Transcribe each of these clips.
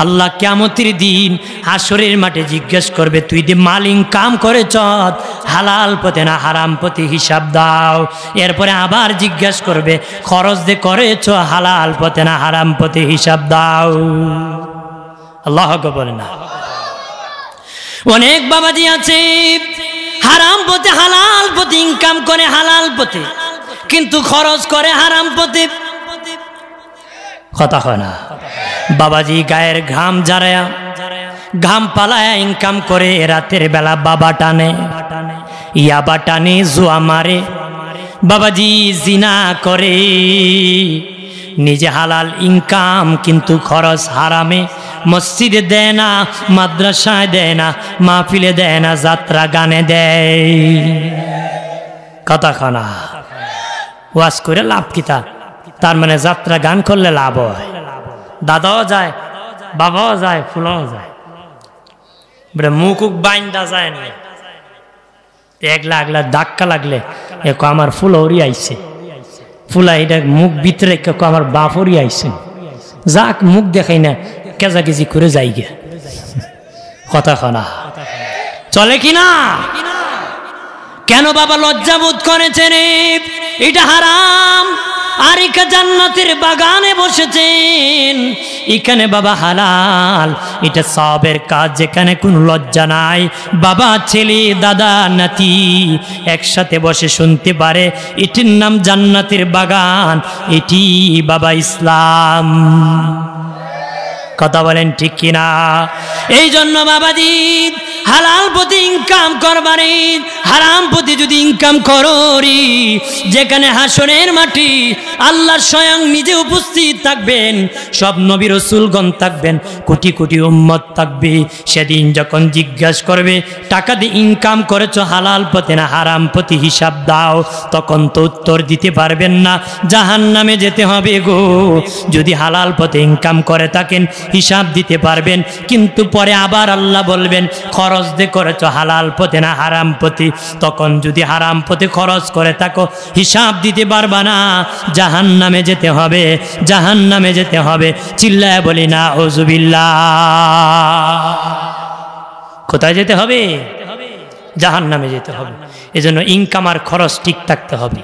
আল্লাহ কিয়ামতের দিন হাসরের মাঠে জিজ্ঞেস করবে, তুই যে মাল ইনকাম করেছ হালাল পথে না হারাম পথে, হিসাব দাও। এরপরে আবার জিজ্ঞেস করবে, খরচ যে করেছ হালাল পথে না হারাম পথে, হিসাব দাও। আল্লাহ বলে না। অনেক বাবাজি আছে হারাম পথে হালাল পথে ইনকাম করে, হালাল পথে, কিন্তু খরচ করে হারাম পথে। কথা হয় না বাবাজি, গায়ের ঘাম ঝরায়া ঘাম পালায়া ইনকাম করে, রাতের বেলা বাবা টানে, ইয়াবা টানে, জুয়া মারে, বাবাজি জিনা করে, নিজে হালাল ইনকাম কিন্তু খরচ হারামে। মসজিদে দেয় না, মাদ্রাসায় দেয় না, মাহফিলে দেয় না, যাত্রা গানে দেয়। কথা খানা ওয়াজ করে লাভ কিতা? তার মানে যাত্রা গান করলে লাভ হয়। দাদাও যায়, বাবাও যায়, ফুলাও যায়, মুখ বাইন্দা যায় না। একলা একলা ধাক্কা লাগলে আমার ফুলরি আইছে, ফুলা এটা মুখ ভিতরে আমার বাপরি আইছে, যাক মুখ দেখাই না, কেজা কেজি করে যাই গে। কথা খানা চলে কিনা? কেন বাবা লজ্জাবোধ করেছে রে? এটা হারাম। আর একা জান্নাতের বাগানে বসেছেন, এখানে বাবা হালাল, এটা সবের কাজ, যেখানে কোনো লজ্জা নাই। বাবা ছেলে দাদা নাতি একসাথে বসে শুনতে পারে, এটির নাম জান্নাতের বাগান, এটি বাবা ইসলাম। কথা বলেন ঠিক কিনা? এই জন্য বাবাজি হালাল পথে ইনকাম করবারে, হারাম পথে যদি ইনকাম করো রে, যেখানে হাসরের মাটি আল্লাহ স্বয়ং নিজে উপস্থিত থাকবেন, সব নবী রাসূলগণ থাকবেন, কোটি কোটি উম্মত থাকবে। সেদিন যখন জিজ্ঞাসা করবে, টাকা দিয়ে ইনকাম করেছো হালাল পথে না হারাম পথে, হিসাব দাও, তখন তো উত্তর দিতে পারবেন না, জাহান্নামে যেতে হবে গো। যদি হালাল পথে ইনকাম করে থাকেন হিসাব দিতে পারবেন, কিন্তু পরে আবার আল্লাহ বলবেন, খরচ দিয়ে করেছো হালাল পথে না হারাম পথে, তখন যদি হারাম পথে খরচ করে থাকো হিসাব দিতে পারবা না, জাহান্নামে যেতে হবে, জাহান্নামে যেতে হবে। চিল্লায় বলি না আউযুবিল্লাহ। কোথায় যেতে হবে? জাহান্নামে যেতে হবে। এজন্য ইনকাম আর খরচ ঠিক থাকতে হবে।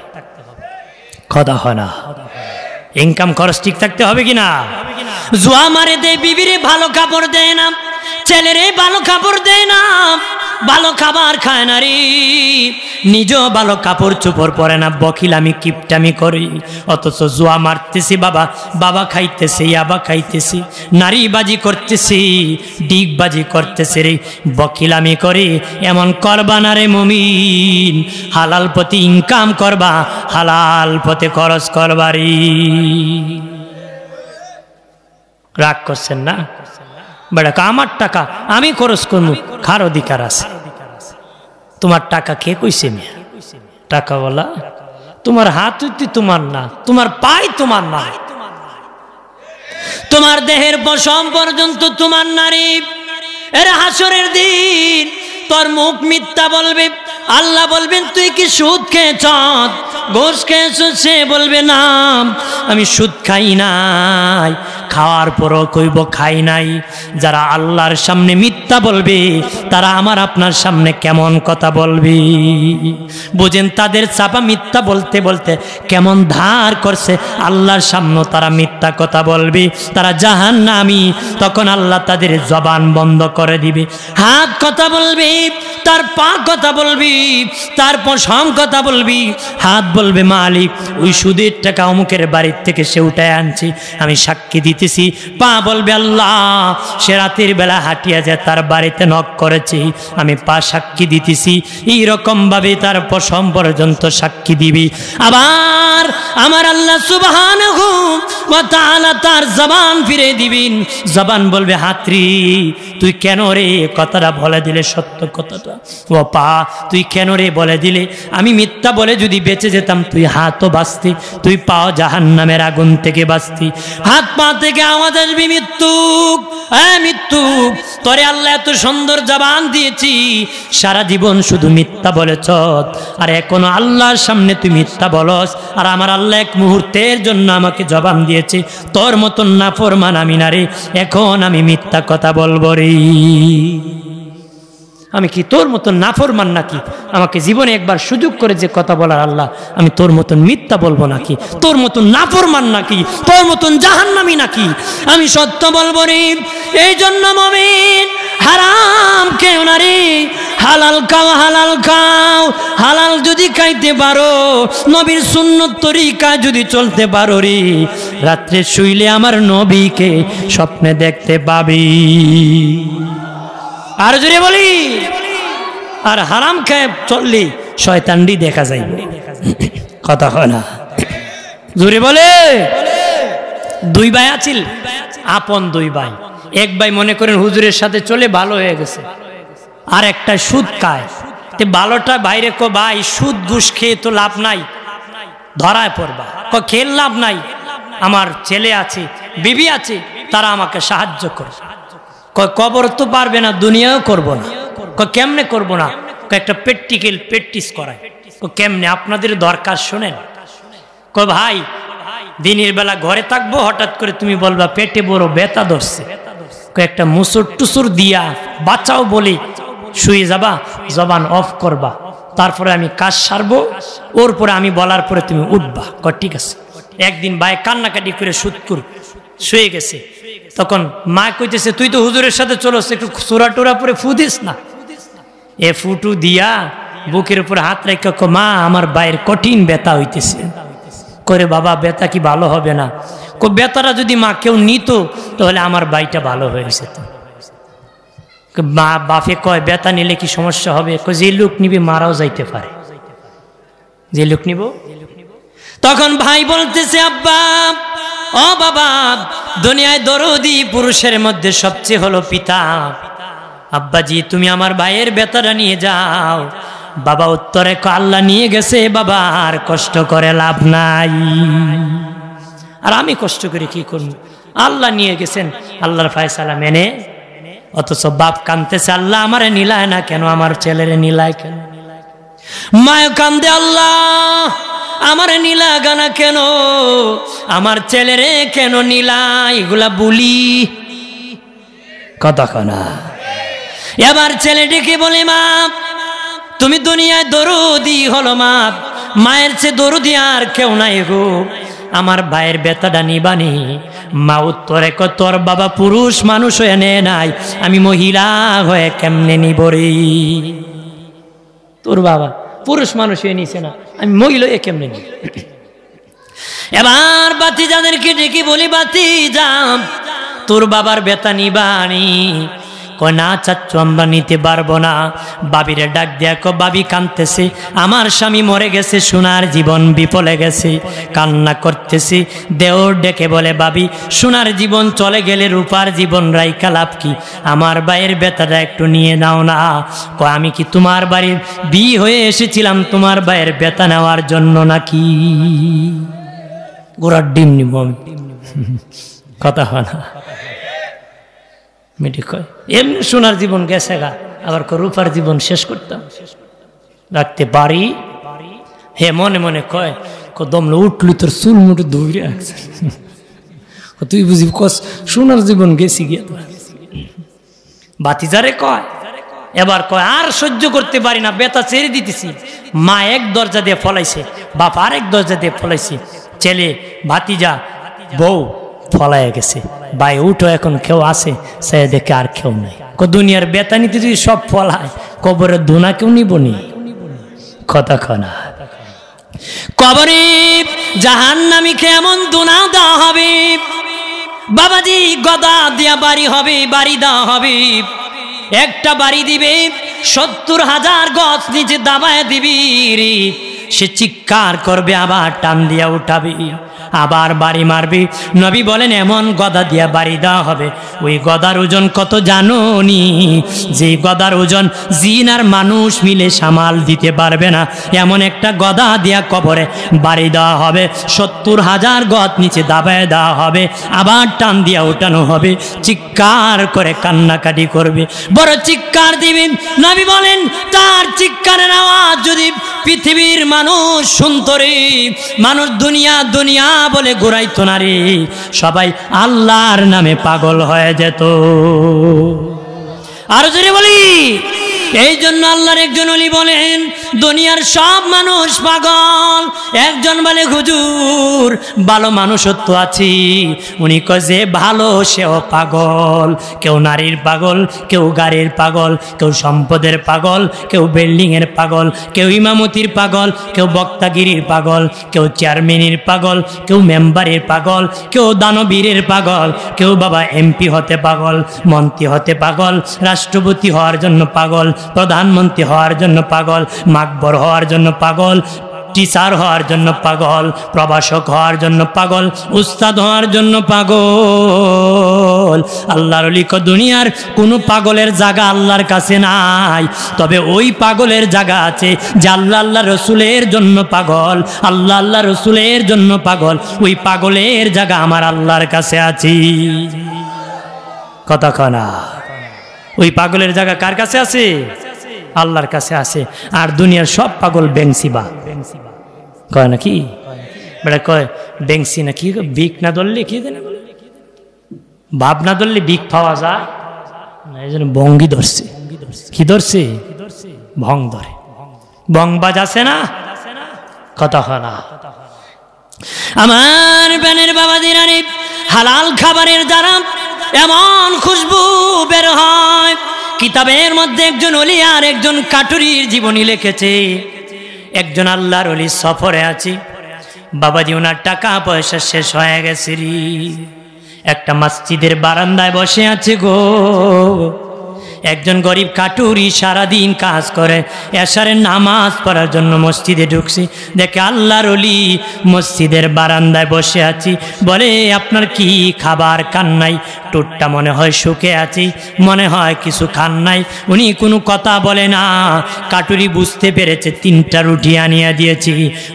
কথা হয় না? ইনকাম খরচ ঠিক থাকতে হবে কিনা? জুয়া মারে দেয়, বিবিরে ভালো কাপড় দেয় না, ছেলেরে ভালো কাপড় দেয় না, ভালো খাবার খায় না রে, নিজেও ভালো কাপড় চোপড় পরে না, বকিলামি কিপটামি করি, অথচ জুয়া মারতেছি বাবা, বাবা খাইতেছে, ইয়াবা খাইতেছি, নারীবাজি করতেছি, ডিগবাজি করতেছে রে, বকিলামি করে। এমন করবা না রে মুমিন, হালাল পথে ইনকাম করবা, হালাল পথে খরচ করবা রে। রাগ করছেন না? বেটা আমার টাকা আমি খরচ করবো, খার অধিকার আছে। তোমার টাকা কে কইছে? মিয়া টাকা বলা তোমার হাত হইতে তোমার না, তোমার পাই তোমার না, তোমার দেহের পশম পর্যন্ত তোমার নারী। এরা হাসরের দিন তোর মুখ মিথ্যা বলবে, আল্লাহ বলবেন তুই কি সুদ খেয়েছ, ঘুষ খেয়েছ? সে বলবে না আমি সুদ খাই নাই, খাওয়ার পরও কইব খাই নাই। যারা আল্লাহর সামনে মিথ্যা বলবে তারা আমার আপনার সামনে কেমন কথা বলবে বুঝেন? তাদের চাপা মিথ্যা বলতে বলতে কেমন ধার করছে, আল্লাহর সামনে তারা মিথ্যা কথা বলবে, তারা জাহান্নামী। তখন আল্লাহ তাদের জবান বন্ধ করে দিবে, হাত কথা বলবে, তার পা কথা বলবি, তার পশম কথা বলবি। হাত বলবে মালিক ওই সুদের টাকা অমুকের বাড়ির থেকে সে উঠায় আনছি, আমি সাক্ষী দিতেছি। পা বলবে আল্লাহ সে রাতের বেলা হাঁটিয়া যায়, তার বাড়িতে নক করেছি, আমি পা সাক্ষী দিতেছি। এইরকম ভাবে তার পশম পর্যন্ত সাক্ষী দিবি। আবার আমার আল্লাহ সুবহানাহু ওয়া তাআলা তার জবান ফিরে দিবেন, জবান বলবে হাতরি তুই কেন রে কথাটা বলে দিলে, সত্য কথাটা। ও পা তুই কেন রে বলে দিলে, আমি মিথ্যা বলে যদি বেঁচে যেতাম তুই হাতও বাঁচতি, তুই পাও জাহান্নামের আগুন থেকে বাঁচতি। হাত পা থেকে আওয়াজ আসবি মৃত্যু, মৃত্যু তোরে আল্লাহ এত সুন্দর জবান দিয়েছি, সারা জীবন শুধু মিথ্যা বলেছ, আর এখনো আল্লাহর সামনে তুই মিথ্যা বলস। আর আমার আল্লাহ এক মুহূর্তের জন্য আমাকে জবান দিয়েছে, তোর মতন নাফরমান আমি না রে, এখন আমি মিথ্যা কথা বলবো রে। আমি কি তোর মতন নাফরমান নাকি? আমাকে জীবনে একবার সুযোগ করে যে কথা বলার আল্লাহ, আমি তোর মতন মিথ্যা বলবো নাকি? তোর মতন নাফরমান নাকি? তোর মতন জাহান্নামী নাকি? আমি সত্য বলবো রে। এই জন্য মুমিন, হারাম কেউ না রে, হালাল খাও, হালাল খাও। হালাল যদি খাইতে পারো, নবীর সুন্নত তরিকা যদি চলতে পারো রে, রাত্রে শুইলে আমার নবীকে স্বপ্নে দেখতে পাবি। আর জোরে বলি, আর হারাম খেয়ে চললি শয়তানডি দেখা যাইবে। কথা হয় না, জোরে বলে। দুই ভাই আছিল, আপন দুই ভাই। এক ভাই মনে করেন হুজুরের সাথে চলে ভালো হয়ে গেছে, আর একটা সুদ খায়। ভালোটা বাইরে কো ভাই সুদ ঘুষ খেয়ে তো লাভ নাই, ধরায় পড়বা। খেল লাভ নাই, আমার ছেলে আছে, বিবি আছে, তারা আমাকে সাহায্য করে। কবর তো পারবে না, দুনিয়াও করবো না। কেমনে করবো না? একটা প্র্যাকটিক্যাল প্র্যাকটিস করায়। কেমনে? আপনাদের দরকার শোনেন। ভাই দিনের বেলা ঘরে থাকবো, হঠাৎ করে তুমি বলবা পেটে বড় ব্যথা ধরছে, একটা মুসুর টুসুর দিয়া বাঁচাও বলি শুয়ে যাবা, জবান অফ করবা, তারপরে আমি কাজ সারবো, ওর পরে আমি বলার পরে তুমি উঠবা। ঠিক আছে। একদিন ভাই কান্নাকাটি করে সুৎকুর শুয়ে গেছে, তখন মা কইতেছে তুই তো হুজুরের সাথে চলোস, একটু চোরা টোরা পরে ফু দিস না। এ ফুটু দিয়া বুকের উপর হাত রেখে মা আমার ভাইয়ের কঠিন ব্যথা হইতেছে। করে বাবা ব্যথা কি ভালো হবে না? ব্যথাটা যদি মা কেউ নিত তাহলে আমার ভাইটা ভালো হয়ে যেত। মা বাপে কয় ব্যথা নিলে কি সমস্যা হবে? যে লোক নিবে মারাও যাইতে পারে, যে লোক নিব। তখন ভাই বলতেছে আব্বা, ও বাবা, দুনিয়ায় দরদি পুরুষের মধ্যে সবচেয়ে হলো পিতা। আব্বাজি তুমি আমার ভাইয়ের ব্যথাটা নিয়ে যাও। বাবা উত্তরে আল্লাহ নিয়ে গেছে বাবা, আর কষ্ট করে লাভ নাই। আর আমি কষ্ট করে কি করব? আল্লাহ নিয়ে গেছেন, আল্লাহর ফয়সালা মেনে। অথচ বাপ কাঁদতেছে, আল্লাহ আমারে নিলায় না কেন, আমার ছেলেরে নিলায় কেন? মায় কান্দে, আল্লাহ আমারে নিলা গানা কেন, আমার ছেলেরে কেন নিলা? এগুলা বলি কথা কনা। এবার ছেলেটিকে বলে মা তুমি দুনিয়ায় দরদি হলো মা, মায়ের চেয়ে দরদি আর কেউ নাই গো, আমার ভাইয়ের ব্যথাটা নিবানি। মা উত্তরে কয় তোর বাবা পুরুষ মানুষ হয়ে নেয় নাই, আমি মহিলা হয়ে কেমনে নিব রে? তোর বাবা পুরুষ মানুষ হয়ে নিছে না, আমি মহিলা হয়ে কেমনে নিব? এবার বাতি যাদেরকে ডেকে বলি, বাতি যা তোর বাবার ব্যথা নিবানি। কয় না চাচ্চু আমরা নিতে পারবো না। বাবিরে ডাক দিয়া কো বাবি কাঁদতেছে, আমার স্বামী মরে গেছে, সোনার জীবন বিফলে গেছে, কান্না করতেছে। দেওর ডেকে বলে বাবি সোনার জীবন চলে গেলে রূপার জীবন রাইকা লাভ কি? আমার ভাইয়ের ব্যথাটা একটু নিয়ে নাও না। কয় আমি কি তোমার বাড়ির বিয়ে হয়ে এসেছিলাম তোমার ভাইয়ের ব্যথা নেওয়ার জন্য নাকি? গোড়ার ডিম নিব আমি, কথা হয় না। মেয়েটি কয় এমনি সোনার জীবন গেছে গা, আবার রূপার জীবন শেষ করতাম, রাখতে পারি? হে মনে মনে কয় দমলে উঠলি তোর চুল মুঠে দৌড়ে আসছে, তুই বুঝি কস সোনার জীবন গেছি গিয়া। বাতিজারে কয়, এবার কয় আর সহ্য করতে পারি না, ব্যথা ছেড়ে দিতেছি। মা এক দরজা দিয়ে ফলাইছে, বাপ আরেক দরজা দিয়ে ফলাইছে, ছেলে ভাতিজা বউ ফলাইয়া গেছে। ভাই উঠো, এখন কেউ আছে? সে দেখে আর কেউ নাই। দুনিয়ার বেতা নিতে যদি সব ফলায়, কবরের দুনা কেউ নিব নি? কথা খনা। কবরে জাহান্নামীকে এমন দুনা দেওয়া হবে বাবাজি, গদা দিয়া বাড়ি হবে, বাড়ি দেওয়া হবে। একটা বাড়ি দিবে ৭০,০০০ গছ নিচে দাবায় দিবি, সে চিৎকার করবে, আবার টান দিয়া উঠাবি। আবার বাড়ি মারবি। নবী বলেন এমন গদা দিয়া বাড়ি দেওয়া হবে, ওই গদার ওজন কত জানো নি? যে গদার ওজন জিন আর মানুষ মিলে সামাল দিতে পারবে না, এমন একটা গদা দিয়া কবরে বাড়ি দেওয়া হবে। 70,000 গদ নিচে দাবায় দেওয়া হবে, আবার টান দিয়া উঠানো হবে, চিৎকার করে কান্নাকাটি করবে, বড় চিৎকার দিবেন। নবী বলেন তার চিৎকারের আওয়াজ যদি পৃথিবীর মানুষ শুনতো রে, মানুষ দুনিয়া দুনিয়া বলে ঘুরাইতো না রে, সবাই আল্লাহর নামে পাগল হয়ে যেত। আর যদি বলি, এই জন্য আল্লাহর একজন ওলি বলেন দুনিয়ার সব মানুষ পাগল। একজন বলে হুজুর ভালো মানুষত্ব আছে, উনি কয় যে ভালো সেও পাগল। কেউ নারীর পাগল, কেউ গাড়ির পাগল, কেউ সম্পদের পাগল, কেউ বিল্ডিংয়ের পাগল, কেউ ইমামতির পাগল, কেউ বক্তাগিরির পাগল, কেউ চেয়ারম্যানের পাগল, কেউ মেম্বারের পাগল, কেউ দানবীরের পাগল, কেউ বাবা এমপি হতে পাগল, মন্ত্রী হতে পাগল, রাষ্ট্রপতি হওয়ার জন্য পাগল, প্রধানমন্ত্রী হওয়ার জন্য পাগল, মাকবর হওয়ার জন্য পাগল, টিচার হওয়ার জন্য পাগল, প্রভাষক হওয়ার জন্য পাগল, উস্তাদ হওয়ার জন্য পাগল। আল্লাহর ওলি কয় দুনিয়ার কোনো পাগলের জায়গা আল্লাহর কাছে নাই, তবে ওই পাগলের জায়গা আছে যে আল্লাহ আল্লাহ রসুলের জন্য পাগল, আল্লাহ আল্লাহ রসুলের জন্য পাগল। ওই পাগলের জায়গা আমার আল্লাহর কাছে আছে। কথা কনা, ওই পাগলের জায়গা কার কাছে আছে? আল্লাহর কাছে আছে। আর দুনিয়ার সব পাগল বেংসিবা কয় নাকি, বেটা কয় বেংসি না কি, বিক না ধরলে কি জানে, ভাব না ধরলে বিক পাওয়া যায় না, এই জন্য ভঙ্গি ধরছে। কি ধরছে? ভং ধরে, ভংবাজ আছে না, কথা হয় না। আমার বেনের বাবা দিনারে হালাল খাবারের দ্বারা এমন খুশবু বের হয়। কিতাবের মধ্যে একজন ওলি আর একজন কাটুরির জীবনী লিখেছে। একজন আল্লাহর ওলি সফরে আছে, বাবাজি ওনার টাকা পয়সা শেষ হয়ে গেছে, একটা মসজিদের বারান্দায় বসে আছে গো। একজন গরিব কাটুরি সারাদিন কাজ করে, এশারের নামাজ পড়ার জন্য মসজিদে ঢুকছি, দেখে আল্লাহর ওলি মসজিদের বারান্দায় বসে আছি। বলে আপনার কি খাবার খান নাই? টুটটা মনে হয় শুকে আছি, মনে হয় কিছু খান নাই। উনি কোনো কথা বলে না। কাটুরি বুঝতে পেরেছে 3টা রুটি আনিয়ে দিয়েছি,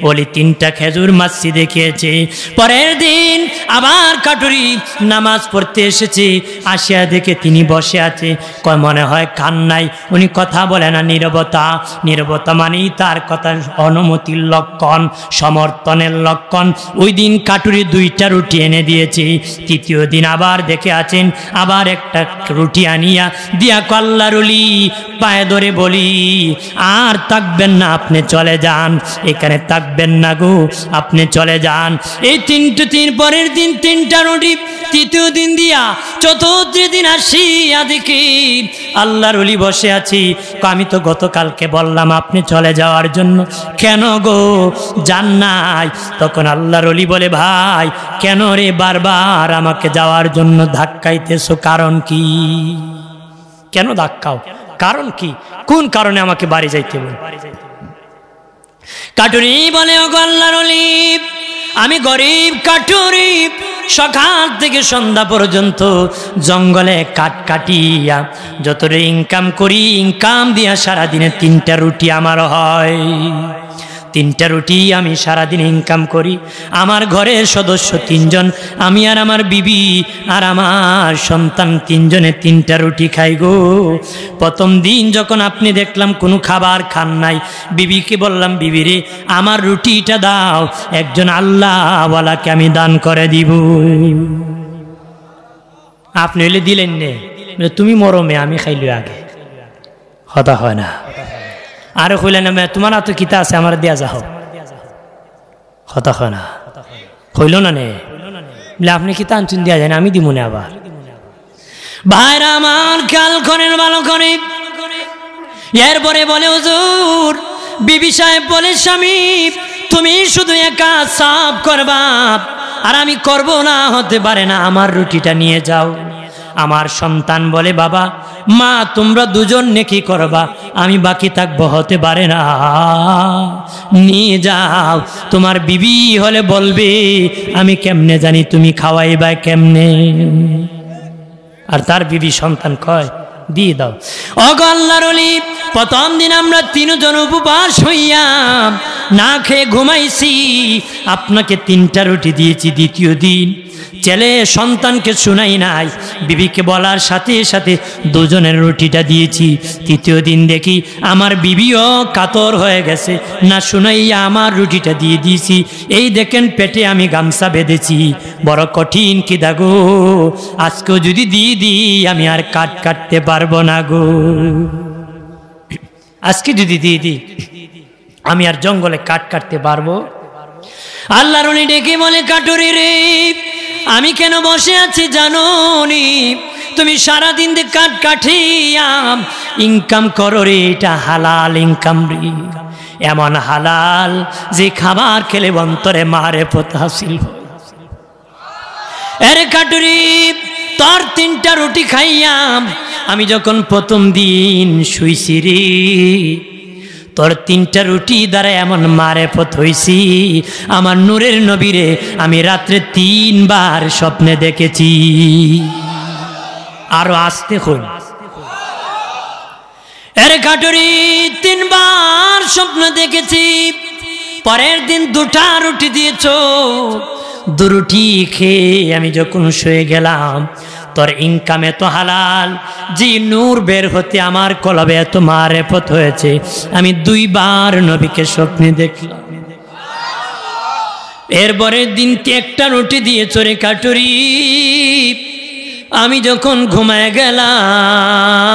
ওলি 3টা খেজুর মসজিদে খেয়েছে। পরের দিন আবার কাটুরি নামাজ পড়তে এসেছে, আসিয়া দেখে তিনি বসে আছে, কয় মনে হয় খান নাই। উনি কথা বলে না, নীরবতা। নীরবতা মানেই তার কথা অনুমতির লক্ষণ, সমর্থনের লক্ষণ। ওই দিন কাটুরি 2টা রুটি এনে দিয়েছে। তৃতীয় দিন আবার দেখে আছেন, আবার একটা রুটি আনিয়া দিয়া আল্লাহর ওলি পায়ে ধরে বলি আর থাকবেন না, আপনি চলে যান, এখানে থাকবেন না গো, আপনি চলে যান। এই 3টে দিন, পরের দিন 3টা রুটি, তৃতীয় দিন দিয়া চতুর্থ দিন আসিয়া দেখি আল্লাহর ওলি বসে আছি। আমি তো গতকালকে বললাম আপনি চলে যাওয়ার জন্য, কেন গো যান নাই? তখন আল্লাহর ওলি বলে ভাই কেন রে বারবার আমাকে যাওয়ার জন্য ধাক্কাইতেছো, কারণ কি? কেন ধাক্কাও, কারণ কি? কোন কারণে আমাকে বাড়ি যাইতে বল? কাটুরি বলে ও আল্লাহর ওলি আমি গরিব কাটুরি, সকাল থেকে সন্ধ্যা পর্যন্ত জঙ্গলে কাঠ কাটিয়া যতটা ইনকাম করি, ইনকাম দিয়া সারাদিনে 3টা রুটি আমার হয়। 3টা রুটি আমি সারাদিন ইনকাম করি। আমার ঘরের সদস্য 3জন, আমি আর আমার বিবি আর আমার সন্তান 3জনে 3টা রুটি খাই গো। প্রথম দিন যখন আপনি দেখলাম কোনো খাবার খান নাই, বিবিকে বললাম বিবি রে আমার রুটিটা দাও, একজন আল্লাহওয়ালাকে আমি দান করে দিব। আপনি হইলে দিলেন নে, তুমি মরমে আমি খাইলি আগে, হতা হয় না। আরে কইলেন তোমার তো কিতা আছে আমার দিয়া যাও, হতা হয় না, হইল না নে বলে আপনি কিতা আনছুন দিয়া যায় না, আমি দিব না। আবার ভাইরা আমার খেয়াল করেন ভালো করে। এরপরে বলে হুজুর বিবি সাহেব বলে স্বামী তুমি শুধু একা সাফ করবা আর আমি করব না, হতে পারে না, আমার রুটিটা নিয়ে যাও। আমার সন্তান বলে, বাবা মা তোমরা দুজন নেকি করবা, আমি বাকি থাকবো, হতে পারে না, নিয়ে যাও। তোমার বিবি হলে বলবে আমি কেমনে জানি তুমি খাওয়াইবা কেমনে। আর তার বিবি সন্তান কয় দিয়ে দাও। ওগো আল্লাহর ওলি, প্রথম দিন আমরা তিনজন উপবাস হইয়া না খেয়ে ঘুমাইছি, আপনাকে 3টা রুটি দিয়েছি। দ্বিতীয় দিন ছেলে সন্তানকে শুনাই নাই, বিবিকে বলার সাথে সাথে দুজনের রুটিটা দিয়েছি। তৃতীয় দিন দেখি আমার বিবিও কাতর হয়ে গেছে, না শুনাইয়া আমার রুটিটা দিয়ে দিয়েছি। এই দেখেন পেটে আমি গামছা বেঁধেছি, বড় কঠিন কি দাগো, আজকেও যদি দিয়ে দিই আমি আর কাটতে পারবো না গো। আজকে যদি দিয়ে দিই আমি আর জঙ্গলে কাটতে পারবো? আল্লাহর ওলি ডেকে বলে, কাটুরি রে, আমি কেন বসে আছি জানো নি? তুমি সারাদিন কাঠিয়া ইনকাম করো রে, এটা হালাল ইনকাম রে, এমন হালাল যে খাবার খেলে অন্তরে মারেফত হাসিল। আরে কাটুরি, তোর 3টা রুটি খাইয়াম আমি যখন প্রথম দিন শুইছি রে, তোর 3টা রুটি দ্বারা এমন মারেফত হইছি, আমার নূরের নবীরে আমি রাত্রে 3 বার স্বপ্নে দেখেছি। আরো আসতে হল, আরে কাটুরি 3 বার স্বপ্ন দেখেছি। পরের দিন 2টা রুটি দিয়েছ, 2 রুটি খেয়ে আমি যখন শুয়ে গেলাম, তোর ইনকাম এত হালাল যে নূর বের হতে আমার কলবে এত মারেফত হয়েছে, আমি 2 বার নবীকে স্বপ্নে দেখলাম। এরপরের দিন 1টা রুটি দিয়ে চড়ে কাটুরি, আমি যখন ঘুমায় গেলাম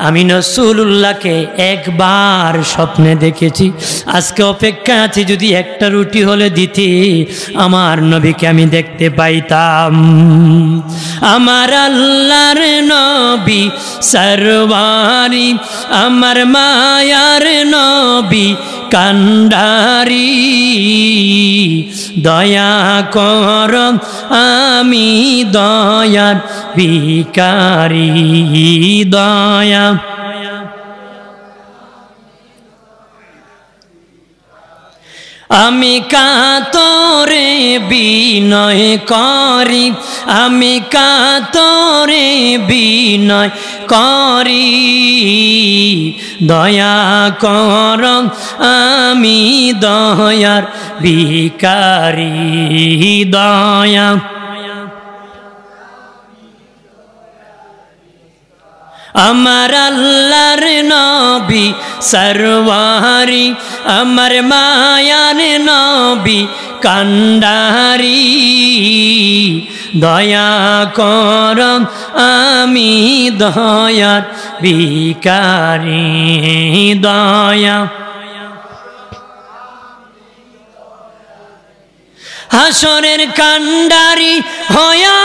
আমি রাসূলুল্লাহকে 1 বার স্বপ্নে দেখেছি। আজকে অপেক্ষা আছে, যদি 1টা রুটি হলে দিতে আমার নবীকে আমি দেখতে পাইতাম। আমার আল্লাহর নবী সরওয়ারি, আমার মায়ার নবী কান্ডারি, দয়া কর আমি দয়ার ভিখারি, দয়া। আমি কাতরে বিনয় করি, আমি কাতরে বিনয় করি, দয়া কর আমি দয়ার ভিখারি, দয়া। আমার আল্লাহর নবী সরওয়ারি, আমার মায়ার নবী কান্ডারি, দয়া কর আমি দয়ার ভিখারি, দয়া। হাসরের কান্ডারি হয়া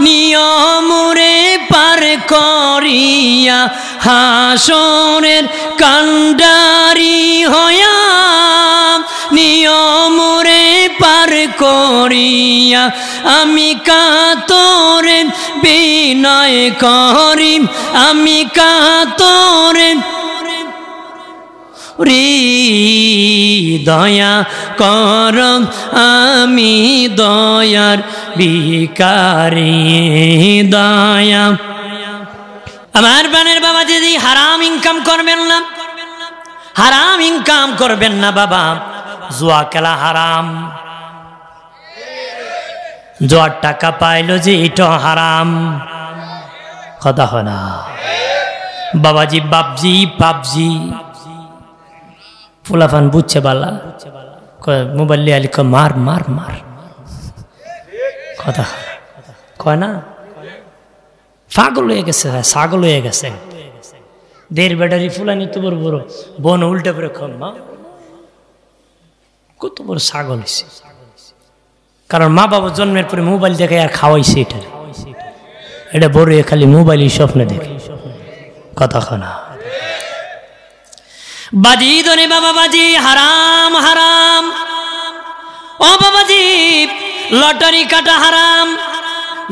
নিয়মরে পার করিয়া, হাসরের কান্ডারি হয়া নিয়মরে পার করিয়া, আমি কাতরে বিনয় করি, আমি কাতরে দয়া কর আমি দয়ার ভিখারি, দয়া। আমার বানের বাবা দিদি, হারাম ইনকাম করবেন না, হারাম ইনকাম করবেন না বাবা। জুয়া খেলা হারাম, জুয়ার টাকা পাইলো যে এটা হারাম, কথা হয় না বাবাজি। বাবজি পাবজি ফুলাফান বুঝছে বালা, মোবাইল লিয়ে আলি মার মার মার, কথা কয় না, পাগল হয়ে গেছে, ছাগল হয়ে গেছে। 1.5 ব্যাটারি ফুলানি তো বড় বড় বন উল্টে করে মা কত বড় ছাগল হয়েছে। কারণ মা বাবা জন্মের পরে মোবাইল দেখে আর খাওয়াইছে, এটা বড় খালি মোবাইলই স্বপ্নে দেখে, কথা খানা বাজি ধরে বাবা বাজি হারাম হারাম। ও বাবাজি লটারি কাটা হারাম,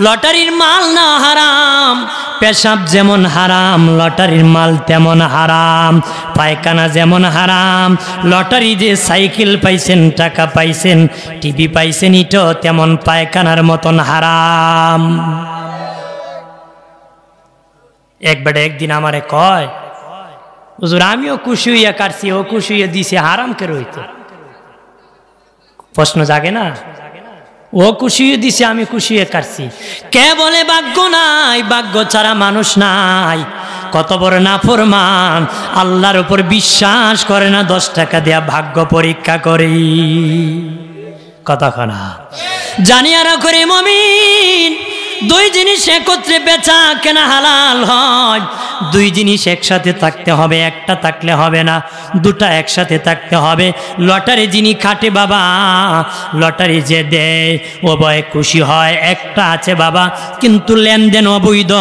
লটারির মাল না হারাম, পেশাব যেমন হারাম লটারির মাল তেমন হারাম, পায়খানা যেমন হারাম লটারি যে সাইকেল পাইছেন, টাকা পাইছেন, টিভি পাইছেন, এটাও তেমন পায়খানার মতন হারাম। একদিন আমারে কয়, হুজুর আমিও খুশি হইয়া কাটছি, ও খুশি হইয়া দিছে, হারাম কে রইতো? প্রশ্ন জাগে না? ও খুশি হয়ে দিছে, আমি খুশি হয়ে কাটছি। কে বলে ভাগ্য নাই? ভাগ্য ছাড়া মানুষ নাই। কত বড় নাফরমান, আল্লাহর উপর বিশ্বাস করে না, 10 টাকা দেয়া ভাগ্য পরীক্ষা করে। কতক্ষণা জানিয়া রাখো রে মুমিন, 2 জিনিস একত্রে বেচা কেনা হালাল হয়। 2 জিনিস একসাথে থাকতে হবে, একটা থাকলে হবে না, 2টা একসাথে থাকতে হবে। লটারি যিনি কাটে বাবা, লটারি যে দেয় ও ভয়ে খুশি হয়, একটা আছে বাবা কিন্তু লেনদেন অবৈধ,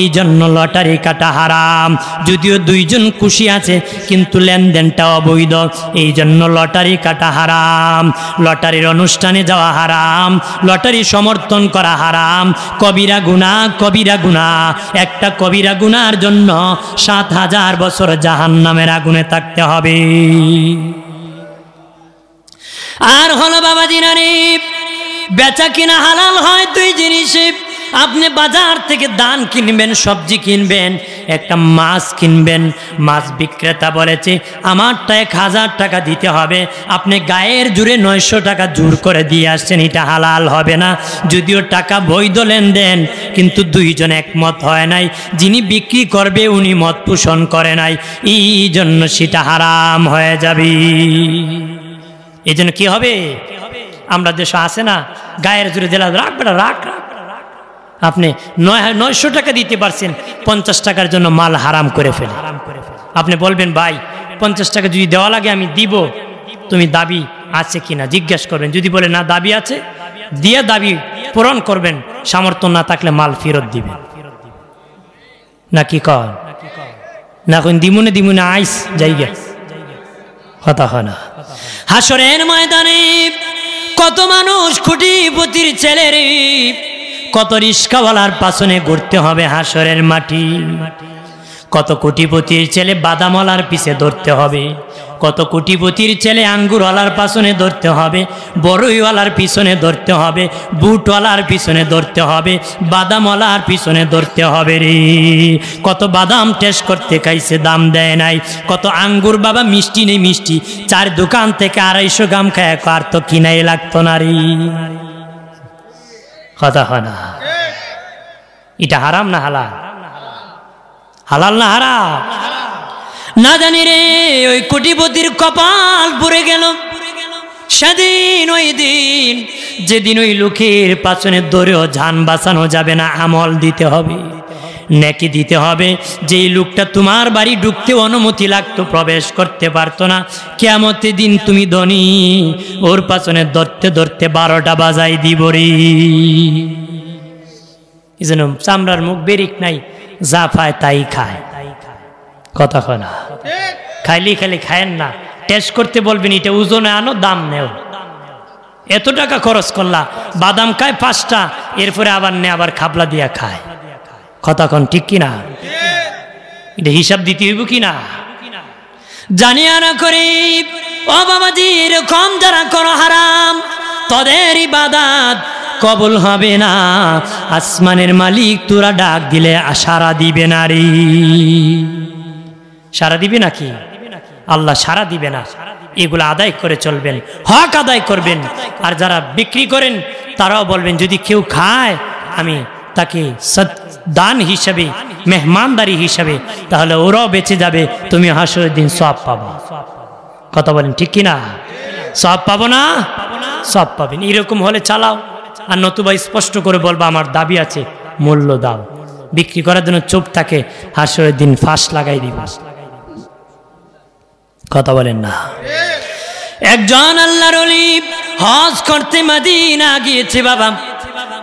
এই জন্য লটারি কাটা হারাম। যদিও 2 জন খুশি আছে কিন্তু লেনদেনটা অবৈধ, এই জন্য লটারি কাটা হারাম। লটারির অনুষ্ঠানে যাওয়া হারাম, লটারি সমর্থন করা হারাম। কবিরা গুনাহ, কবিরা গুনাহ। একটা কবিরা গুনার জন্য 7000 বছর জাহান্নামের আগুনে থাকতে হবে। আর হলো বাবাজি নারী, বেচা কিনা হালাল হয় 2 জিনিসে। আপনি বাজার থেকে ধান কিনবেন, সবজি কিনবেন, একটা মাছ কিনবেন, মাছ বিক্রেতা বলেছে আমারটা 1000 টাকা দিতে হবে, আপনি গায়ের জুড়ে 900 টাকা জোর করে দিয়ে আসছেন, এটা হালাল হবে না। যদিও টাকা বৈধ লেনদেন, কিন্তু 2 জন একমত হয় নাই, যিনি বিক্রি করবে উনি মত পোষণ করে নাই, এই জন্য সেটা হারাম হয়ে যাবে। এই জন্য কি হবে, আমরা দেশে আছে না গায়ের জুড়ে দিলা রাখ বেটা রাখ, আপনি 900 টাকা দিতে পারছেন, 50 টাকার জন্য মাল হারাম করে ফেলে। আপনি বলবেন ভাই 50 টাকা যদি দেওয়া লাগে আমি দিব, তুমি দাবি আছে কিনা জিজ্ঞাসা করবেন, যদি বলে না দাবি আছে দিয়ে দাবি পূরণ করবেন, সামর্থ্য না থাকলে মাল ফেরত দিবেন। না কি কর না কোন দিমুনে আইস জায়গা কথা হয় না। হাসরের ময়দানে কত মানুষ কোটিপতির ছেলের, কত রিস্কাওয়ালার পাছনে ঘুরতে হবে হাসরের মাটি। কত কোটিপতির ছেলে বাদামওয়ালার পিছে ধরতে হবে, কত কোটিপতির ছেলে আঙ্গুরওয়ালার পাছনে ধরতে হবে, বড়ইওয়ালার পিছনে ধরতে হবে, বুটওয়ালার পিছনে ধরতে হবে, বাদামওয়ালার পিছনে ধরতে হবে রে। কত বাদাম টেস্ট করতে খাইছে, দাম দেয় নাই। কত আঙ্গুর বাবা মিষ্টি নেই মিষ্টি, 4 দোকান থেকে 250 গ্রাম খায়, আর তো কিনাই লাগতো না রে। কথা হয় না? এটা হারাম না হালাল? হালাল না হারাম? না জানি রে। ওই কোটিপতির কপাল পুড়ে গেল সেদিন, ওই দিন যেদিন ওই লোকের পাছনে ধরেও জান বাঁচানো যাবে না, আমল দিতে হবে, নেকি দিতে হবে। যেই লোকটা তোমার বাড়ি ঢুকতে অনুমতি লাগতো, প্রবেশ করতে পারতো না, কিয়ামতের দিন তুমি ধনী, ওর পাছনে ধরতে ধরতে 12টা বাজাই দিব রে। এই জন্য চামড়ার মুখ বেরিক নাই, যা পায় তাই খায়। কথা কয় না? খাইলি খালি খায়েন না, টেস্ট করতে বলবেন, এটা ওজনে আনো, দাম নেও। এত টাকা খরচ করলা, বাদাম খায় 5টা, এরপরে আবার নে, আবার খাবলা দিয়া খায়। কথা কন ঠিক কিনা? এটা হিসাব দিতে হইব কিনা? জানিয়া না করি ও বাবাজি, এরকম যারা করো হারাম, তাদের ইবাদত কবুল হবে না। আসমানের মালিক তোরা ডাক দিলে সাড়া দিবে না রে। সাড়া দিবে নাকি? আল্লাহ সাড়া দিবে না। এগুলো আদায় করে চলবেন, হক আদায় করবেন। আর যারা বিক্রি করেন তারাও বলবেন, যদি কেউ খায় আমি তাকে দান হিসাবে, মেহমানদারি হিসাবে, তাহলে ওরাও বেঁচে যাবে, তুমি হাসরের দিন সওয়াব পাবো। কথা বলেন ঠিক কিনা? সওয়াব পাবো না? সওয়াব পাবেন। এরকম হলে চালাও, আর নতুবা স্পষ্ট করে বলবা আমার দাবি আছে, মূল্য দাও। বিক্রি করার জন্য চুপ থাকে, হাসরের দিন ফাঁস লাগাই দিবা। কথা বলেন না? একজন আল্লাহর ওলি হজ করতে মদিনা গিয়েছে বাবা,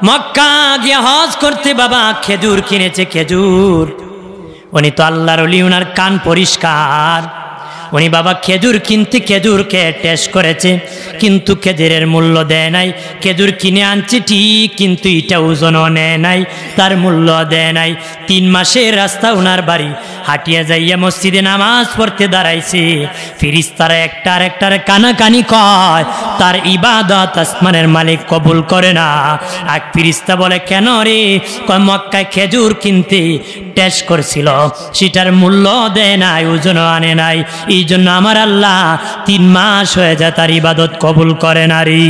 মক্কা গিয়ে হজ করতে বাবা খেজুর কিনেছে, খেজুর। উনি তো আল্লাহর ওলি, উনার কান পরিষ্কার। উনি বাবা খেজুর কিনতে খেজুরকে টেস্ট করেছে, কিন্তু খেজুরের মূল্য দেয় নাই। খেজুর কিনে আনছে ঠিক, কিন্তু এটা ওজনও নেয় নাই, তার মূল্য দেয় নাই। 3 মাসের রাস্তা ওনার বাড়ি, হাঁটিয়া যাইয়া মসজিদে নামাজ পড়তে দাঁড়াইছে। ফেরেশতারা একটা আরেকটার কানাকানি কয়, তার ইবাদত আসমানের মালিক কবুল করে না। এক ফেরেশতা বলে, কেন রে? কয়, মক্কায় খেজুর কিনতে টেস্ট করছিল, সেটার মূল্য দেয় নাই, ওজনও আনে নাই, এই জন্য আমার আল্লাহ 3 মাস হয়ে যায় তার ইবাদত কবুল করে না রে।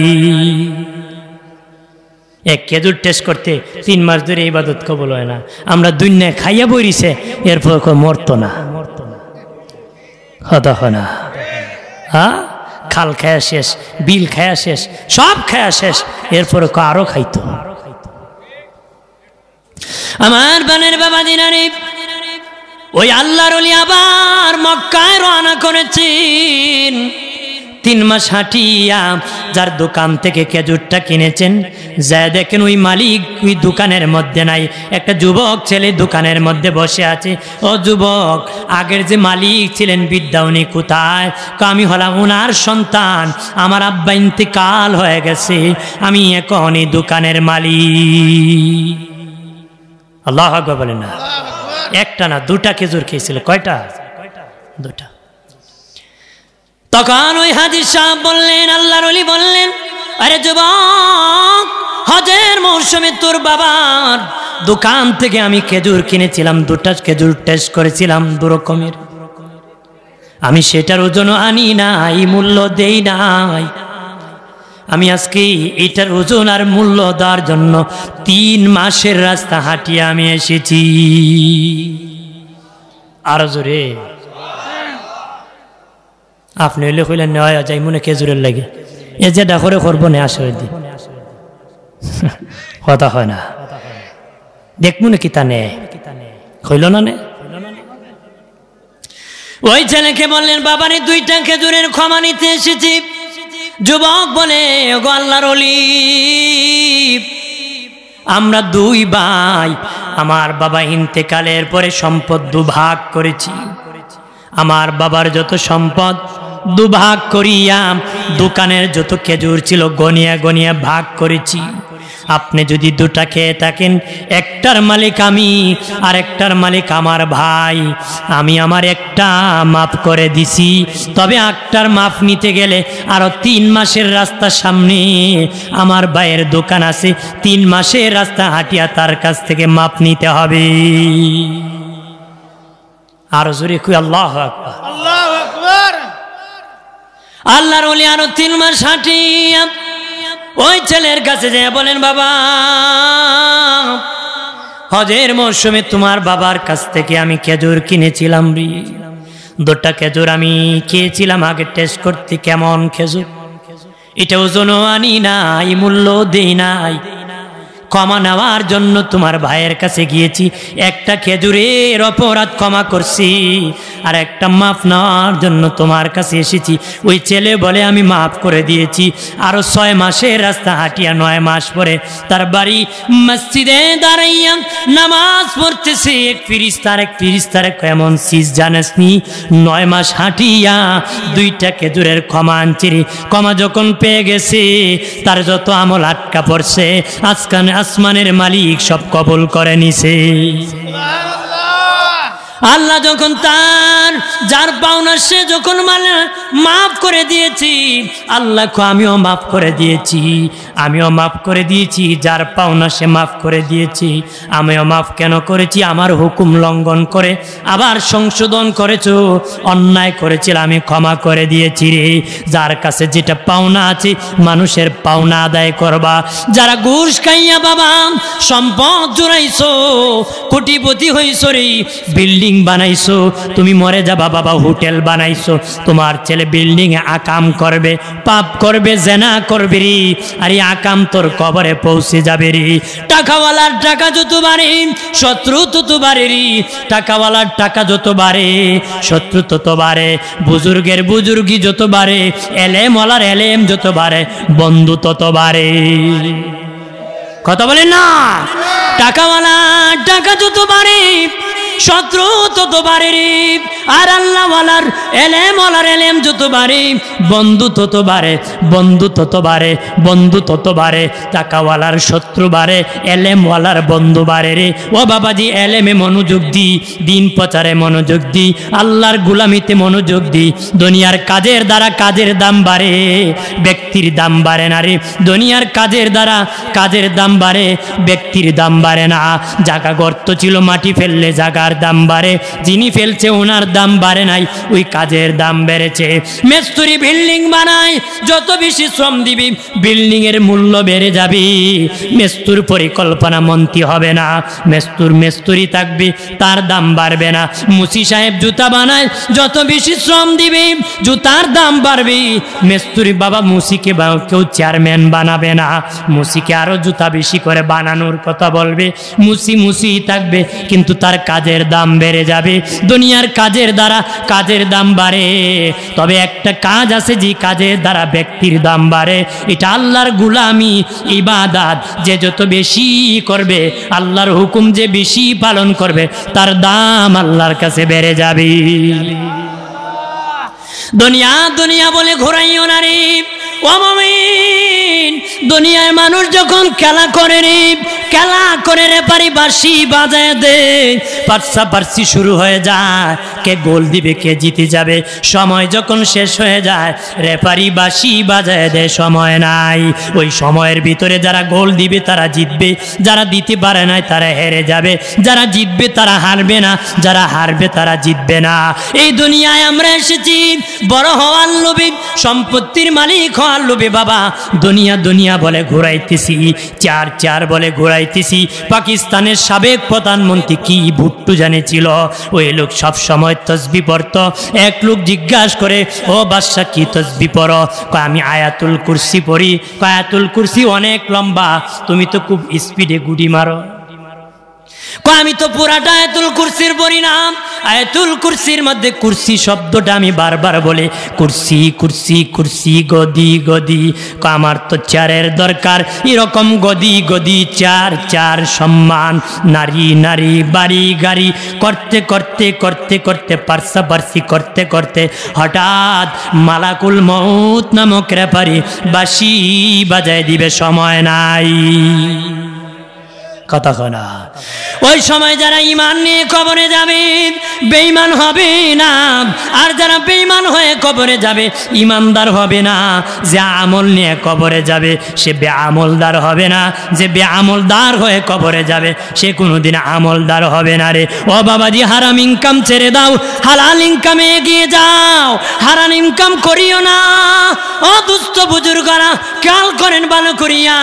এক খেজুর টেস্ট করতে 3 মাস ধরে ইবাদত কবুল হয় না। আমরা দুনিয়া খাইয়া বইরিছে, এরপর মরতো না, হতা হয় না। হ্যাঁ, খাল খায়া শেষ, বিল খায়া শেষ, সব খায়া শেষ, এরপর আরো খাইতো। আমার বানের বাবা দিনারি, ওই আল্লাহর ওলি আবার মক্কায় রওনা করেছেন। 3 মাস হাঁটিয়া যার দোকান থেকে খেজুরটা কিনেছেন, যা দেখেন ওই মালিক ওই দোকানের মধ্যে নাই। একটা যুবক ছেলে দোকানের মধ্যে বসে আছে। ও যুবক, আগের যে মালিক ছিলেন বিদ্যা, উনি কোথায়? আমি হলাম ওনার সন্তান, আমার আব্বা ইন্তেকাল হয়ে গেছে, আমি এখন এই দোকানের মালিক। আল্লাহু আকবার বলেন না। একটা না, 2টা খেজুর খেয়েছিল। কয়টা? 2টা। তখন ওই হাজী সাহেব বললেন, আল্লাহর ওলি বললেন, আরে যুবক, হজের মৌসুমে তোর বাবার দোকান থেকে আমি খেজুর কিনেছিলাম, 2টা খেজুর টেস্ট করেছিলাম 2 রকমের, আমি সেটার ওজন আনি নাই, মূল্য দেই নাই। আমি আজকে এটার ওজন আর মূল্য দেওয়ার জন্য 3 মাসের রাস্তা হাঁটিয়ে আমি এসেছি। আরো জোরে আপনি হইলে কইলেন নেওয়া যাই মনে খেজুরের লাগে, এ যেটা করে করবো না আসলে দি কথা হয় না, দেখবো না কি তা নে হইল না নে। ওই ছেলেকে বললেন, বাবারে 2টা খেজুরের ক্ষমা নিতে এসেছি। যুবক বলে, গো আল্লাহর ওলি, আমরা 2 ভাই, আমার বাবা ইন্তেকালের পরে সম্পদ 2 ভাগ করেছি। আমার বাবার যত সম্পদ 2 ভাগ করিয়া দোকানের যত খেজুর ছিল গনিয়া গনিয়া ভাগ করেছি। আপনি যদি 2টা খেয়ে থাকেন, একটার মালিক আমি আর একটার মালিক আমার ভাই, আমি আমার একটা মাফ করে দিছি। তবে একটার মাফ নিতে গেলে আরো 3 মাসের রাস্তা সামনে আমার ভাইয়ের দোকান আছে, 3 মাসের রাস্তা হাঁটিয়া তার কাছ থেকে মাফ নিতে হবে। আরো জোরে কই আল্লাহু আকবার, আল্লাহু আকবার। আল্লাহর ওলি আরো 3 মাস হাঁটিয়া ওই ছেলের কাছে যায় বলেন, বাবা, হজের মৌসুমে তোমার বাবার কাছ থেকে আমি খেজুর কিনেছিলাম রে, 2টা খেজুর আমি খেয়েছিলাম, আগে টেস্ট করতে কেমন খেজুর, এটা ওজনও আনি নাই, মূল্য দেই নাই। ক্ষমা নেওয়ার জন্য তোমার ভাইয়ের কাছে গিয়েছি, একটা খেজুরের অপরাধ ক্ষমা করছি, আর একটা মাফ নেওয়ার জন্য তোমার কাছে এসেছি। ওই ছেলে বলে, আমি মাফ করে দিয়েছি। আরো 6 মাসের রাস্তা হাঁটিয়া 9 মাস পরে তার বাড়ি মসজিদে দাঁড়াইয়া নামাজ পড়তেছে। এক ফিরিস্তার কেমন সিজ জানেসনি, 9 মাস হাঁটিয়া 2টা খেজুরের ক্ষমা আনছে। ক্ষমা যখন পেয়ে গেছে, তার যত আমল আটকা পড়ছে আজকাল আসমানের মালিক সব কবুল করে নিছে। আল্লাহ যখন তার যার পাওনা সে যখন মাফ করে দিয়েছি, আল্লাহ আমিও মাফ করে দিয়েছি, আমিও মাফ করে দিয়েছি, যার পাওনা সে মাফ করে দিয়েছি। আমিও মাফ কেন করেছি? আমার হুকুম লঙ্ঘন করে আবার সংশোধন করেছো, অন্যায় করেছিল আমি ক্ষমা করে দিয়েছি রে। যার কাছে যেটা পাওনা আছে মানুষের পাওনা আদায় করবা। যারা ঘুষ খাইয়া বাবা সম্পদ জোড়াইছো, কোটিপতি হইছো রে, বিল্ডিং বানাইছো, তুমি মরে যাবা বাবা, হোটেল বানাইছো, তোমার ছেলে বিল্ডিং এ আকাম করবে, পাপ করবে, জেনা করবে রে, আর এই আকাম তোর কবরে পৌঁছে যাবে রে। টাকাওয়ালার টাকা যত বাড়ে শত্রু তত বাড়ে রে, টাকাওয়ালার টাকা যত বাড়ে শত্রু তত বাড়ে, বুজুর্গের বুজুর্গি যত বাড়ে, এলেমওয়ালার এলেম যত বাড়ে, বন্ধু তত বাড়ে। কথা বলেন না? টাকাওয়ালার টাকা যত বাড়ে শত্রু তত বাড়ে রে। আর আল্লাহওয়ালার এলেমওয়ালার এলেম যত বাড়ে বন্ধু তত বাড়ে, বন্ধু তত বাড়ে, বন্ধু তত বাড়ে। টাকাওয়ালার শত্রু বাড়ে, এলেমওয়ালার বন্ধু বাড়ে রে। ও বাবাজি, এলেমে মনোযোগ দি, দিন প্রচারে মনোযোগ দি, আল্লাহর গুলামিতে মনোযোগ দি। দুনিয়ার কাজের দ্বারা কাজের দাম বাড়ে, ব্যক্তির দাম বাড়ে না রে। দুনিয়ার কাজের দ্বারা কাজের দাম বাড়ে, ব্যক্তির দাম বাড়ে না। জায়গা গর্ত ছিল, মাটি ফেললে জায়গার দাম বাড়ে, যিনি ফেলছে ওনার দাম বাড়ে নাই, ওই কাজের দাম বেড়েছে। মিস্ত্রি বিল্ডিং বানায়, যত বেশি শ্রম দিবি বিল্ডিং এর মূল্য বেড়ে যাবে। মিস্ত্রির পরিকল্পনা মন্ত্রী হবে না, মিস্ত্রি থাকবে, তার দাম বাড়বে না। মুসি সাহেব জুতা বানায়, যত বেশি শ্রম দিবে জুতার দাম বাড়বে। মিস্ত্রি বাবা মুসিকে কেউ চেয়ারম্যান বানাবে না, মুসিকে আরো জুতা বেশি করে বানানোর কথা বলবে। মুসি থাকবে, কিন্তু তার কাজের দাম বেড়ে যাবে। দুনিয়ার কাজের দ্বারা কাজের দাম বাড়ে, তবে একটা কাজ আছে যে কাজের দ্বারা ব্যক্তির দাম বাড়ে। এটা আল্লাহর গুলামি, ইবাদত। যে যত বেশি করবে, আল্লাহর হুকুম যে বেশি পালন করবে, তার দাম আল্লাহর কাছে বেড়ে যাবে। দুনিয়া দুনিয়া বলে ঘোরাইও না রে ও মুমিন। দুনিয়ায় মানুষ যখন খেলা করে রে, খেলা করে রে পারি বাঁশি বাজায় দে, পার্সি শুরু হয়ে যায়, কে গোল দিবে কে জিতে যাবে। সময় যখন শেষ হয়ে যায়, রেফারি বাঁশি বাজায় দে, সময় নাই। ওই সময়ের ভিতরে যারা গোল দিবে তারা জিতবে, যারা দিতে পারে নাই তারা হেরে যাবে, যারা জিতবে তারা হারবে না, যারা হারবে তারা জিতবে না। এই দুনিয়ায় আমরা এসেছি বড় হওয়ার লোভে, সম্পত্তির মালিক হওয়ার লোভে বাবা। দুনিয়া দুনিয়া বলে ঘুরাইতেছি, চার বলে ঘুরাইতেছি। পাকিস্তানের সাবেক প্রধানমন্ত্রী কি ভুট্টো জানেছিল, ওই লোক সব সময় তসবি পড়তো। এক লোক জিজ্ঞাসা করে, ও বাদশা কি তসবি পড়ো? কয় আমি আয়াতুল কুরসি পড়ি। কয় আয়াতুল কুরসি অনেক লম্বা, তুমি তো খুব স্পিডে গুড়ি মারো। আমি তো পুরাটা আয়াতুল কুরসির পড়ি না। আয়াতুল কুরসির মধ্যে কুরসি শব্দটা আমি বারবার বলে, কুরসি কুরসি কুরসি, গদি গদি। আমার তো চেয়ারের দরকার, এরকম গদি গদি, চেয়ার সম্মান, নারী নারী, বাড়ি গাড়ি করতে করতে করতে করতে পার্সি করতে করতে হঠাৎ মালাকুল মউত নামক রেফারি বাঁশি বাজায় দিবে, সময় নাই। কথা কনা। ওই সময় যারা ঈমান নিয়ে কবরে যাবে বেঈমান হবে না, আর যারা বেঈমান হয়ে কবরে যাবে ঈমানদার হবে না। যে আমল নিয়ে কবরে যাবে সে বেআমলদার হবে না, যে বেআমলদার হয়ে কবরে যাবে সে কোনোদিন আমলদার হবে না রে। ও বাবাজি, হারাম ইনকাম ছেড়ে দাও, হালাল ইনকামে এগিয়ে যাও, হারাম ইনকাম করিও না। ও দুস্থ বুজুর্গরা খেয়াল করেন ভালো করিয়া,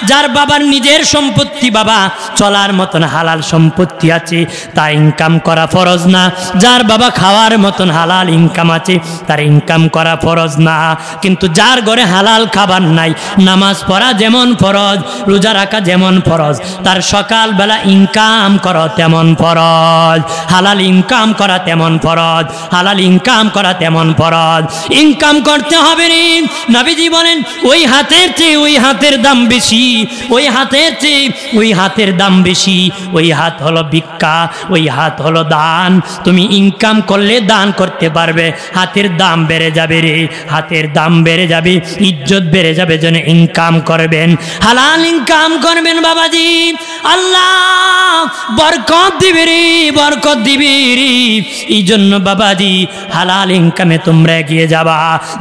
যার বাবার নিজের সম্পত্তি, বাবা চলার মতন হালাল সম্পত্তি আছে, তা ইনকাম করা ফরজ না। যার বাবা খাওয়ার মতন হালাল ইনকাম আছে, তার ইনকাম করা ফরজ না। কিন্তু যার ঘরে হালাল খাবার নাই, নামাজ পড়া যেমন ফরজ, রোজা রাখা যেমন ফরজ, তার সকালবেলা ইনকাম করা তেমন ফরজ, হালাল ইনকাম করা তেমন ফরজ, হালাল ইনকাম করা তেমন ফরজ। ইনকাম করতে হবে রে। নবীজি বলেন, ওই হাতের চেয়ে ওই হাতের দাম বেশি, ওই হাতের চেয়ে ওই হাতের দাম বেশি। ওই হাত হলো ভিক্ষা, ওই হাত হলো দান। তুমি ইনকাম করলে দান করতে পারবে, হাতের দাম বেড়ে যাবে রে, হাতের দাম বেড়ে যাবে, ইজ্জত বেড়ে যাবে। যেন ইনকাম করবেন, হালাল ইনকাম করবেন বাবাজি, আল্লাহ বরকত দিবে রে, বরকত দিবে রে। এই জন্য বাবাজি হালাল ইনকামে তোমরা এগিয়ে যাবা।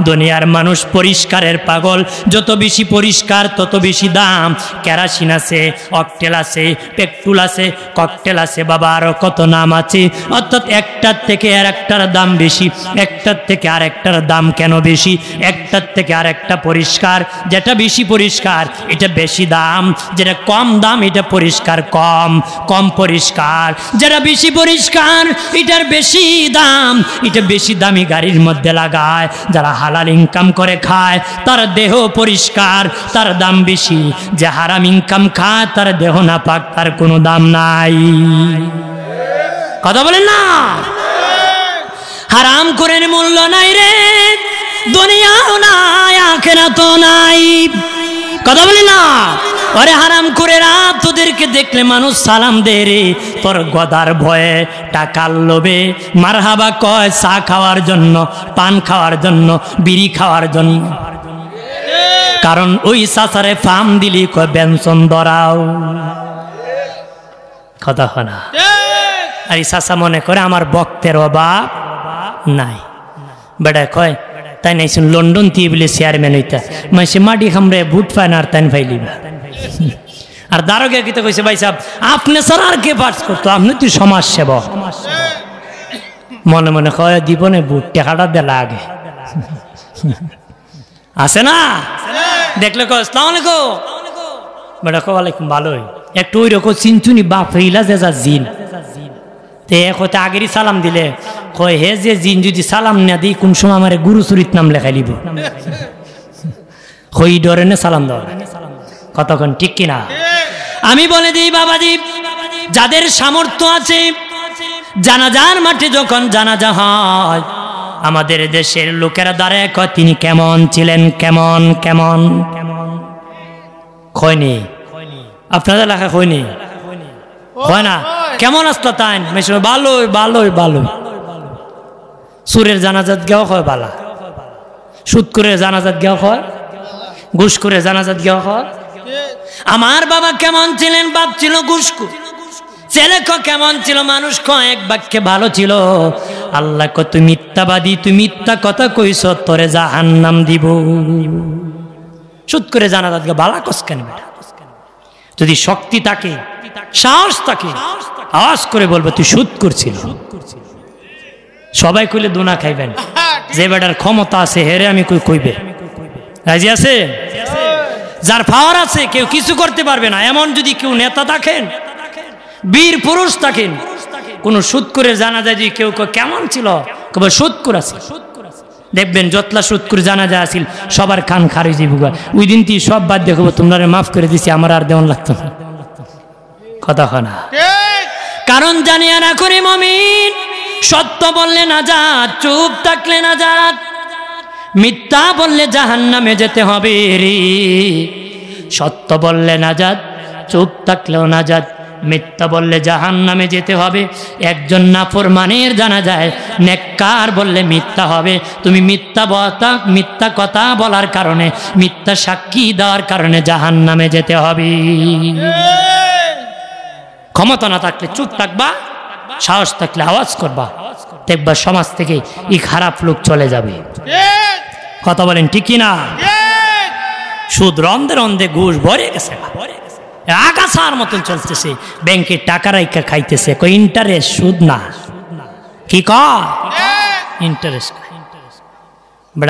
দুনিয়ার মানুষ পরিষ্কারের পাগল, যত বেশি পরিষ্কার তত বেশি দাম। কেরাসিন আছে, অকটেল আছে, পেট্রোল আছে, ককটেল আছে, বাবা আরো কত নাম আছে। অর্থাৎ একটার থেকে আর একটার দাম বেশি, একটার থেকে আর একটার দাম কেন বেশি? একটার থেকে আর একটা পরিষ্কার, যেটা বেশি পরিষ্কার এটা বেশি দাম, যেটা কম দাম এটা পরিষ্কার কম, কম পরিষ্কার। যেটা বেশি পরিষ্কার এটার বেশি দাম, এটা বেশি দামি গাড়ির মধ্যে লাগায়। যারা হালাল ইনকাম করে খায় তার দেহ পরিষ্কার, তার দাম বেশি। যে হারাম ইনকাম খায় তার দেহ না পাক, তার কোনো দাম নাই। কথা বলেন না? হারাম করে মূল্য নাই রে, দুনিয়াও নাই আখিরাতও নাই। কথা বলেন না? ওরে হারাম করে রাত তোদেরকে দেখলে মানুষ সালাম দে রে, তোর গদার ভয়ে টাকার লোভে মারহাবা কয় চা খাওয়ার জন্য, পান খাওয়ার জন্য, বিড়ি খাওয়ার জন্য। কারণ ওই চাচারে ফার্ম দিলি কয় বেনসন ধরাও, কথা হয় না। আর এই চাচা মনে করে আমার বক্তের অভাব নাই। বেটা কয় তাই নাই শুন লন্ডন দিয়ে বলে চেয়ারম্যান হইতা মাসে মাটি খামরে বুট পায় না আর তাই ফাইলিবা। আর দারোগা কিতে কইছে ভাই সাহেব আপনি স্যার আর কে পাস করতো, আপনি তুই সমাজ সেবক। মনে মনে কয় জীবনে বুট টাকাটা দেলা আগে আছে না, দেখলে কয় আসসালামু আলাইকুম, বেটা কয় ওয়ালাইকুম, ভালোই। একটু ওই রকম চিনচুনি বাপ হইলা যে যা জিন তে হতে আগেরই সালাম দিলে কয় হে যে জিন যদি সালাম না দিই কোন সময় আমার গুরু চরিত নাম লেখাই লিব, হই ডরে না সালাম দেওয়া, কতক্ষণ ঠিক কিনা। আমি বলে দিই বাবাজি, যাদের সামর্থ্য আছে জানাজার মাঠে যখন জানাজা হয় আমাদের দেশের লোকেরা দাঁড়ায় কয় তিনি কেমন ছিলেন, কেমন কেমন কয়নি, আপনাদের লেখা কয়নি, হয় না কেমন আসতো তাই ভালোই ভালোই ভালো। সুরের জানাজাত গেও হয় বালা, সুদ করে জানাজাত গেও হয়, ঘুষ করে জানাজাত গেও হয়। আমার বাবা কেমন ছিলেন, বাপ ছিল ঘুষখোর, ছেলে কেমন ছিল, মানুষ এক বাক্যে ভালো ছিল। আল্লাহ কয় তুই মিথ্যাবাদী, তুই মিথ্যা কথা কইছ, তোরে জাহান্নাম দিব। সুদ করে জানাজাত গে বালা কস কেন বেটা, যদি শক্তি থাকে সাহস থাকে আওয়াজ করে বলবো তুই সুদ করছিল। সবাই কইলে দোনা খাইবেন, যে বেটার ক্ষমতা আছে হেরে আমি কই কইবে, রাজি আছে? যার পাওয়ার আছে কেউ কিছু করতে পারবে না, এমন যদি কেউ নেতা থাকেন, বীর পুরুষ থাকেন, কোন সুদ করে জানা যায় যে কেউ কেমন ছিল, কবে সুদ করেছে, দেখবেন যতলা সুদ করে জানা যায় আসিল সবার কান খারি যাইব। ওই দিন তুই সব বাদ দেখবো তোমরা মাফ করে দিছি, আমার আর দেওয়ান লাগতো না, কথা হয় না। কারণ জানিয়া না করে মুমিন, সত্য বললে নাজাত, চুপ থাকলে নাজাত, মিথ্যা বললে জাহান্নামে যেতে হবে রে। সত্য বললে নাজাত, চুপ থাকলেও নাজাত, মিথ্যা বললে জাহান্নামে যেতে হবে। একজন নাফরমানের জানা যায়, নেককার বললে মিথ্যা হবে। তুমি মিথ্যা কথা বলার কারণে, মিথ্যা সাক্ষী দেওয়ার কারণে জাহান্নামে যেতে হবে। ক্ষমতা না থাকলে চুপ থাকবা, সাহস থাকলে আওয়াজ করবা, দেখবা সমাজ থেকে এই খারাপ লোক চলে যাবে। কথা বলেন ঠিক কিনা? সুদ রন্ধে রন্ধে ঘুষ ভরে গেছে, আগাছার মতন চলতেছে, ব্যাংকে টাকা রাইখা খাইতেছে, কই ইন্টারেস্ট, সুদ না, কি কয় ইন্টারেস্ট।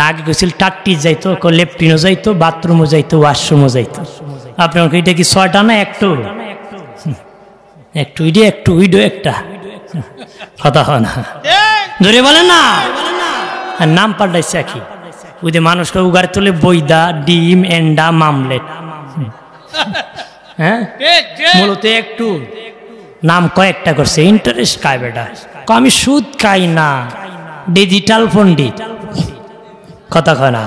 আগে গেছিল টাট্টি যাইতো, লেফটিনও যাইতো, বাথরুমও যাইতো, ওয়াশরুমও যাইতো। আপনার এটা কি 6টা না একটু একটু ইডে একটু উইডো একটা, কথা হয় না, ধরে বলেন না। আর নাম পাল্টাইছে কি, ওই যে মানুষকে উগার তোলে বইদা, ডিম, এন্ডা, মামলেট, হ্যাঁ মূলত একটু নাম কয়েকটা করছে। ইন্টারেস্ট খায় বেটা, আমি সুদ খাই না, ডিজিটাল পন্ডিত, কথা কয় না।